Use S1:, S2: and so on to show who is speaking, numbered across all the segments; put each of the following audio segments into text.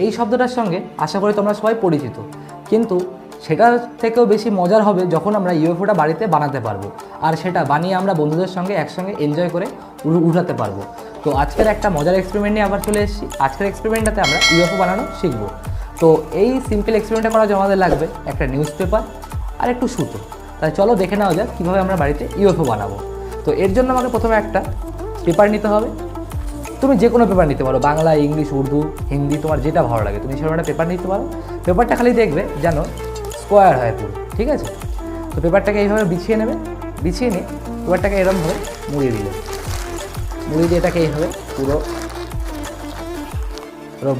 S1: এই শব্দটার সঙ্গে আশা করি তোমরা সবাই পরিচিত, কিন্তু সেটার থেকেও বেশি মজার হবে যখন আমরা ইউএফওটা বাড়িতে বানাতে পারবো, আর সেটা বানিয়ে আমরা বন্ধুদের সঙ্গে একসঙ্গে এনজয় করে উঠাতে পারবো। তো আজকের একটা মজার এক্সপেরিমেন্ট নিয়ে আবার চলে এসেছি। আজকের এক্সপেরিমেন্টটাতে আমরা ইউএফও বানানো শিখবো। তো এই সিম্পল এক্সপেরিমেন্টটা করার জন্য আমাদের লাগবে একটা নিউজ পেপার আর একটু সুতো। তাই চলো দেখে নেওয়া যাক কীভাবে আমরা বাড়িতে ইউএফও বানাবো। তো এর জন্য আমাকে প্রথমে একটা পেপার নিতে হবে। তুমি যে কোনো পেপার নিতে পারো, বাংলা, ইংলিশ, উর্দু, হিন্দি, তোমার যেটা ভালো লাগে তুমি সেরকম একটা পেপার নিতে পারো। পেপারটা খালি দেখবে যেন স্কোয়ার হয় পুরো, ঠিক আছে? তো পেপারটাকে এইভাবে বিছিয়ে নেবে, বিছিয়ে নিয়ে পেপারটাকে এরকমভাবে মুড়িয়ে দিলে, মুড়িয়ে দিয়ে এটাকে এইভাবে পুরো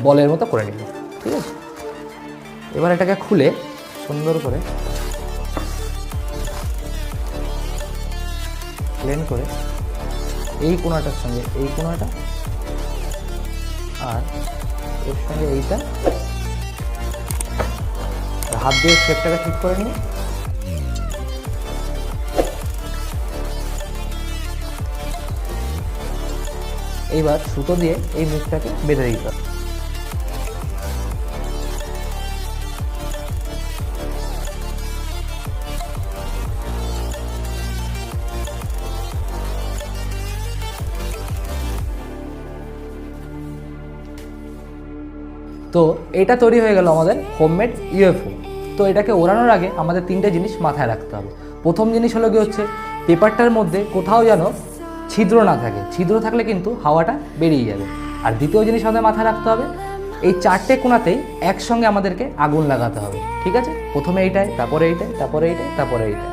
S1: বলের মতো করে নিবে, ঠিক আছে? এবার এটাকে খুলে সুন্দর করে প্লেন করে এই কোণাটার সঙ্গে এই কোণাটা আর এর সঙ্গে এইটা হাত দিয়ে শেপটাকে ঠিক করে নিয়ে এইবার সুতো দিয়ে এই মুখটাকে বেঁধে দিতে হবে। তো এটা তৈরি হয়ে গেল আমাদের হোমমেড ইউএফও। তো এটাকে ওড়ানোর আগে আমাদের তিনটে জিনিস মাথায় রাখতে হবে। প্রথম জিনিস হলো কি হচ্ছে পেপারটার মধ্যে কোথাও যেন ছিদ্র না থাকে, ছিদ্র থাকলে কিন্তু হাওয়াটা বেরিয়ে যাবে। আর দ্বিতীয় জিনিস আমাদের মাথায় রাখতে হবে এই চারটে কোণাতেই একসঙ্গে আমাদেরকে আগুন লাগাতে হবে, ঠিক আছে? প্রথমে এইটায়, তারপরে এইটায়, তারপরে এইটায়, তারপরে এইটায়।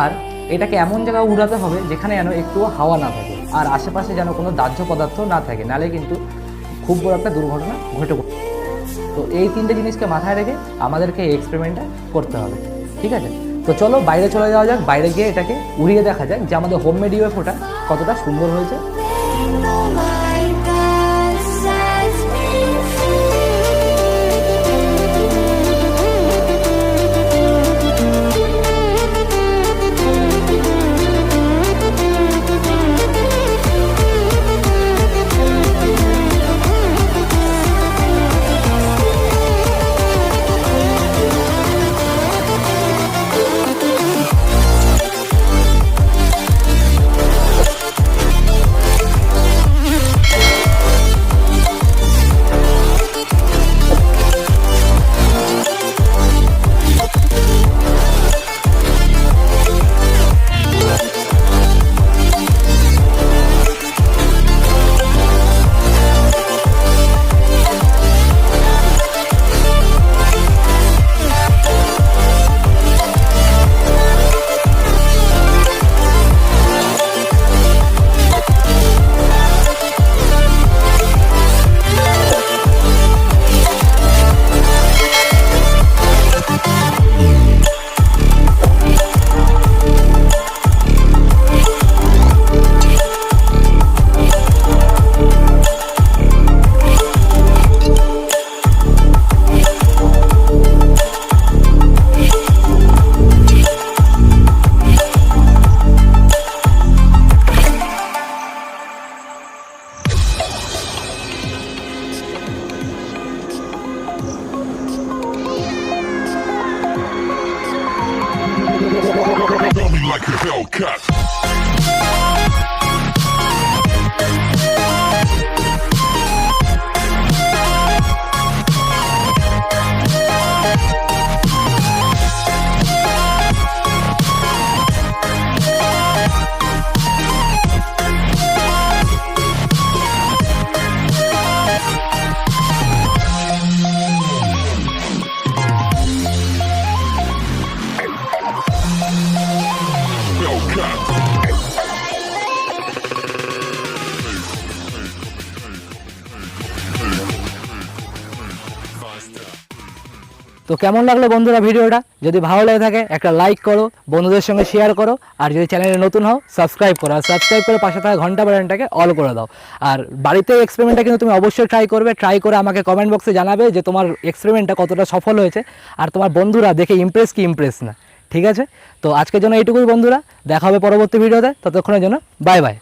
S1: আর এটাকে এমন জায়গায় উড়াতে হবে যেখানে যেন একটুও হাওয়া না থাকে আর আশেপাশে যেন কোনো দাহ্য পদার্থ না থাকে, নাহলে কিন্তু খুব বড় একটা দুর্ঘটনা ঘটে। তো এই তিনটে জিনিসকে মাথায় রেখে আমাদেরকে এই এক্সপেরিমেন্টটা করতে হবে, ঠিক আছে? তো চলো বাইরে চলে যাওয়া যাক, বাইরে গিয়ে এটাকে উড়িয়ে দেখা যাক যে আমাদের হোমমেড ইউএফওটা কতটা সুন্দর হয়েছে।
S2: Like a Hellcat.
S1: তো কেমন লাগলো বন্ধুরা ভিডিওটা? যদি ভালো লেগে থাকে একটা লাইক করো, বন্ধুদের সঙ্গে শেয়ার করো, আর যদি চ্যানেলে নতুন হও সাবস্ক্রাইব করো, আর সাবস্ক্রাইব করে পাশে থাকা ঘন্টা বাটনটাকে অল করে দাও। আর বাড়িতে এক্সপেরিমেন্টটা কিন্তু তুমি অবশ্যই ট্রাই করবে, ট্রাই করে আমাকে কমেন্ট বক্সে জানাবে যে তোমার এক্সপেরিমেন্টটা কতটা সফল হয়েছে আর তোমার বন্ধুরা দেখে ইমপ্রেস কি ইমপ্রেস না, ঠিক আছে? তো আজকের জন্য এইটুকুই বন্ধুরা, দেখা হবে পরবর্তী ভিডিওতে, ততক্ষণের জন্য বাই বাই।